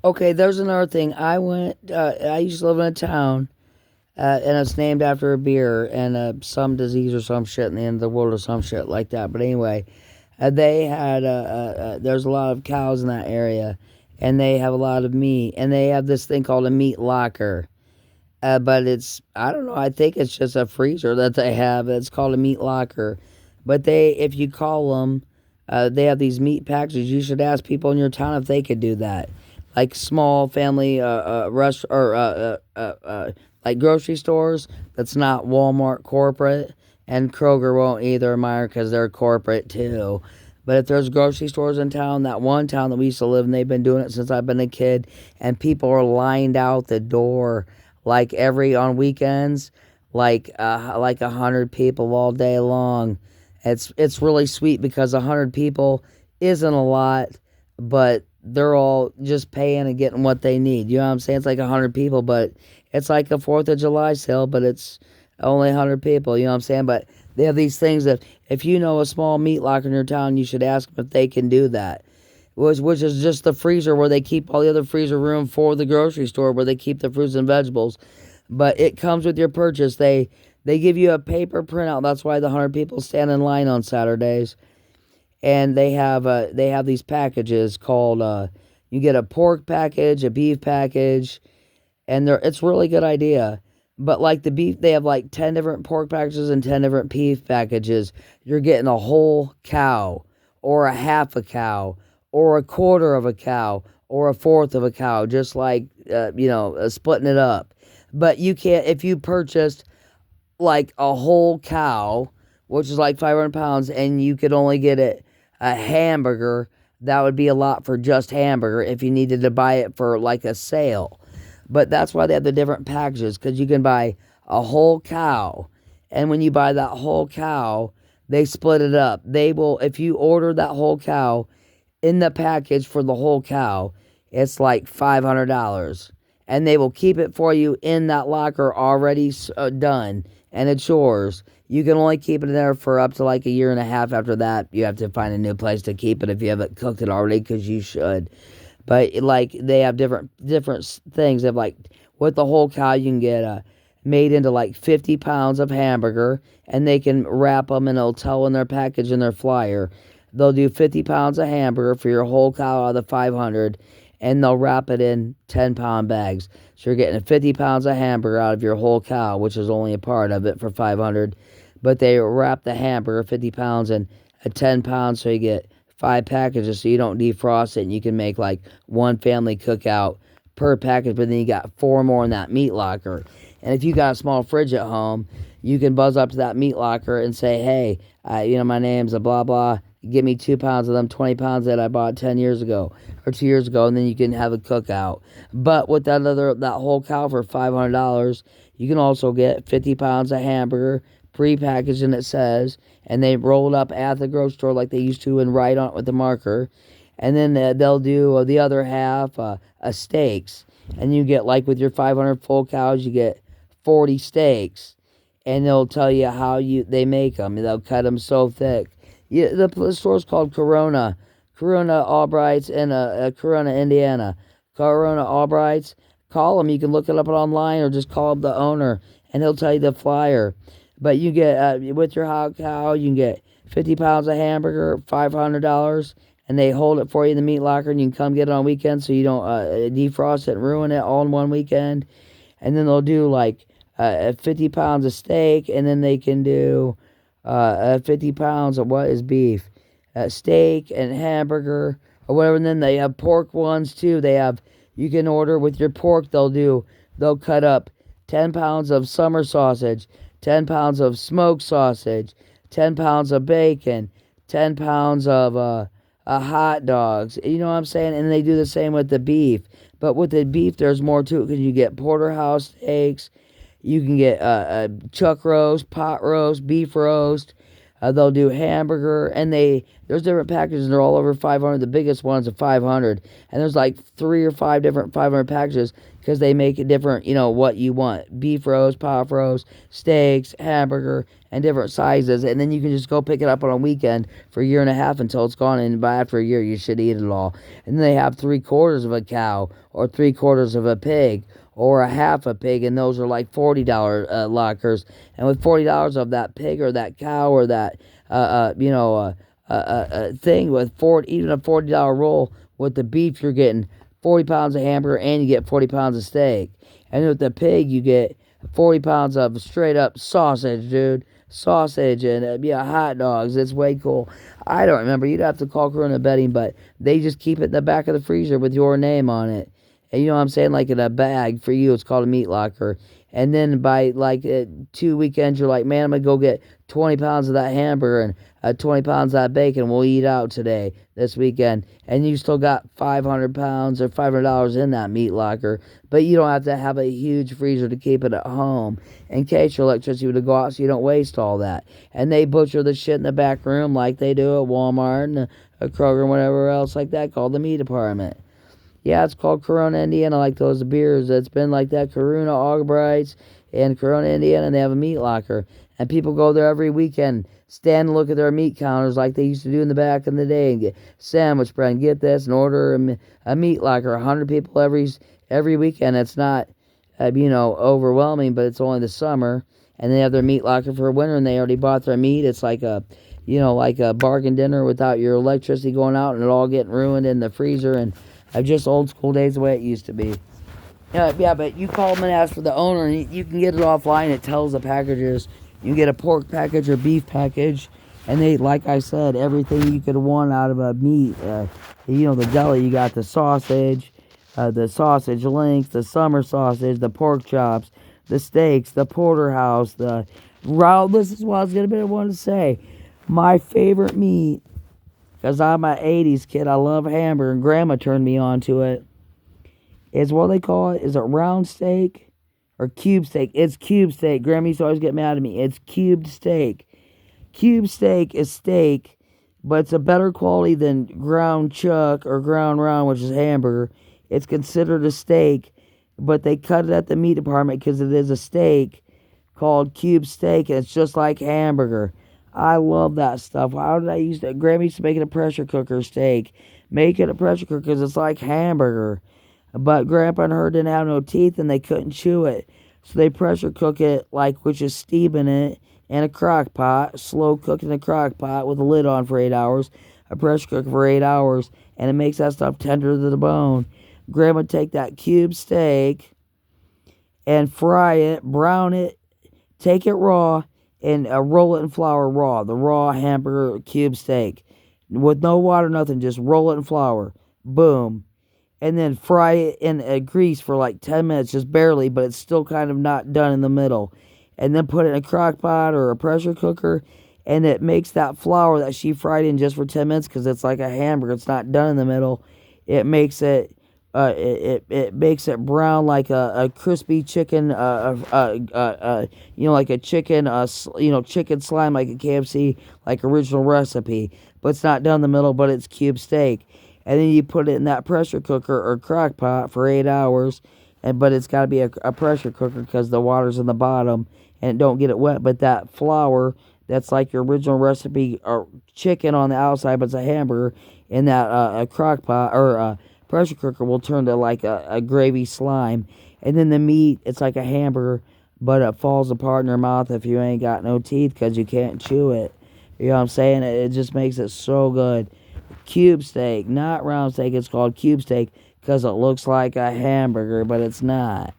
Okay, there's another thing. I used to live in a town, and it's named after a beer and some disease or some shit in the end of the world or some shit like that. But anyway, they had there's a lot of cows in that area, and they have a lot of meat, and they have this thing called a meat locker. But it's I don't know. I think it's just a freezer that they have. It's called a meat locker. But if you call them, they have these meat packages. You should ask people in your town if they could do that, like small family rest or like grocery stores. That's not Walmart corporate, and Kroger won't either, Meyer, because they're corporate too. But if there's grocery stores in town, that one town that we used to live in, they've been doing it since I've been a kid, and people are lined out the door like every on weekends, like 100 people all day long. It's really sweet because 100 people isn't a lot, but they're all just paying and getting what they need. You know what I'm saying? It's like 100 people, but it's like a Fourth of July sale, but it's only 100 people. You know what I'm saying? But they have these things that if you know a small meat locker in your town, you should ask them if they can do that. Which is just the freezer where they keep all the other freezer room for the grocery store where they keep the fruits and vegetables. But it comes with your purchase. They give you a paper printout. That's why the 100 people stand in line on Saturdays. And they have these packages called you get a pork package, a beef package, and it's really good idea. But like the beef, they have like 10 different pork packages and 10 different beef packages. You're getting a whole cow, or a half a cow, or a quarter of a cow, or a fourth of a cow, just like splitting it up. But you can't if you purchased like a whole cow, which is like 500 pounds, and you could only get it a hamburger. That would be a lot for just hamburger if you needed to buy it for like a sale. But that's why they have the different packages, because you can buy a whole cow. And when you buy that whole cow, they split it up. They will, if you order that whole cow in the package for the whole cow, it's like $500. And they will keep it for you in that locker already done. And it's yours. You can only keep it in there for up to like a year and a half. After that, you have to find a new place to keep it if you haven't cooked it already, because you should. But like they have different things. They have like with the whole cow, you can get made into like 50 pounds of hamburger, and they can wrap them, and they'll tell in their package in their flyer. They'll do 50 pounds of hamburger for your whole cow out of the 500, and they'll wrap it in 10-pound bags. So you're getting 50 pounds of hamburger out of your whole cow, which is only a part of it for 500. But they wrap the hamburger 50 pounds in a 10 pounds, so you get 5 packages, so you don't defrost it, and you can make like one family cookout per package. But then you got 4 more in that meat locker. And if you got a small fridge at home, you can buzz up to that meat locker and say, hey, my name's a blah blah. Give me 2 pounds of them 20 pounds that I bought 10 years ago or 2 years ago, and then you can have a cookout. But with that whole cow for $500, you can also get 50 pounds of hamburger pre-packaged, and it says, and they roll it up at the grocery store like they used to and write on it with the marker. And then they'll do the other half steaks, and you get like with your 500 full cows, you get 40 steaks, and they'll tell you how they make them. They'll cut them so thick. Yeah, the store's called Corona Albrights in Corona, Indiana. Corona Albrights. Call them. You can look it up online, or just call up the owner, and he'll tell you the flyer. But you get with your hot cow, you can get 50 pounds of hamburger, $500, and they hold it for you in the meat locker, and you can come get it on weekends, so you don't defrost it and ruin it all in one weekend. And then they'll do like 50 pounds of steak, and then they can do 50 pounds of what is beef, steak and hamburger or whatever. And then they have pork ones too. You can order with your pork. They'll cut up 10 pounds of summer sausage, 10 pounds of smoked sausage, 10 pounds of bacon, 10 pounds of hot dogs. You know what I'm saying? And they do the same with the beef. But with the beef, there's more to it, because you get porterhouse steaks. You can get chuck roast, pot roast, beef roast, They'll do hamburger, and there's different packages, and they're all over 500. The biggest ones are 500, and there's like 3 or 5 different 500 packages because they make it different. What you want: beef roast, pot roast, steaks, hamburger, and different sizes. And then you can just go pick it up on a weekend for a year and a half until it's gone, and by after a year you should eat it all. And then they have 3/4 of a cow or 3/4 of a pig or a half a pig, and those are like $40 lockers. And with $40 of that pig or that cow or that thing with even a $40 roll with the beef, you're getting 40 pounds of hamburger and you get 40 pounds of steak. And with the pig, you get 40 pounds of straight up sausage, dude. Sausage and hot dogs. It's way cool. I don't remember. You'd have to call Corona Betting, but they just keep it in the back of the freezer with your name on it. And you know what I'm saying? Like in a bag for you, it's called a meat locker. And then by like 2 weekends, you're like, man, I'm going to go get 20 pounds of that hamburger and 20 pounds of that bacon. We'll eat out this weekend. And you still got 500 pounds or $500 in that meat locker. But you don't have to have a huge freezer to keep it at home in case your electricity would go out, so you don't waste all that. And they butcher the shit in the back room like they do at Walmart and a Kroger and whatever else like that, called the meat department. Yeah, it's called Corona, Indiana, like those beers. It's been like that. Corona, Albrights, and Corona, Indiana, and they have a meat locker. And people go there every weekend, stand and look at their meat counters like they used to do in the back in the day, and get sandwich bread and get this and order a meat locker. 100 people every weekend. It's not, overwhelming, but it's only the summer. And they have their meat locker for winter, and they already bought their meat. It's like like a bargain dinner without your electricity going out and it all getting ruined in the freezer, and just old school days the way it used to be. Yeah, but you call them and ask for the owner, and you can get it offline. It tells the packages. You can get a pork package or beef package, and they, like I said, everything you could want out of a meat. The deli, you got the sausage links, the summer sausage, the pork chops, the steaks, the porterhouse, this is what I was going to want to say. My favorite meat, because I'm an 80s kid, I love hamburger, and Grandma turned me on to it, is what they call it. Is it round steak or cube steak? It's cube steak. Grandma used to always get mad at me. It's cubed steak. Cube steak is steak, but it's a better quality than ground chuck or ground round, which is hamburger. It's considered a steak, but they cut it at the meat department because it is a steak called cube steak, and it's just like hamburger. I love that stuff. How did I use that? Grandma used to make it a pressure cooker steak. Make it a pressure cooker because it's like hamburger. But Grandpa and her didn't have no teeth and they couldn't chew it. So they pressure cook it, which is steaming it in a crock pot, slow cooked in a crock pot with a lid on for 8 hours, a pressure cooker for 8 hours, and it makes that stuff tender to the bone. Grandma would take that cube steak and fry it, brown it, take it raw, and roll it in flour raw. The raw hamburger cube steak. With no water, nothing. Just roll it in flour. Boom. And then fry it in grease for like 10 minutes. Just barely, but it's still kind of not done in the middle. And then put it in a crock pot or a pressure cooker. And it makes that flour that she fried in just for 10 minutes, because it's like a hamburger. It's not done in the middle. It makes it it makes it brown like a crispy chicken, like a chicken, chicken slime, like a KFC, like original recipe. But it's not done in the middle, but it's cube steak. And then you put it in that pressure cooker or crock pot for 8 hours. But it's got to be a pressure cooker because the water's in the bottom and it don't get it wet. But that flour, that's like your original recipe, or chicken on the outside, but it's a hamburger, in that a crock pot or pressure cooker will turn to like a gravy slime. And then the meat, it's like a hamburger, but it falls apart in your mouth if you ain't got no teeth because you can't chew it. You know what I'm saying? It just makes it so good. Cube steak, not round steak. It's called cube steak because it looks like a hamburger, but it's not.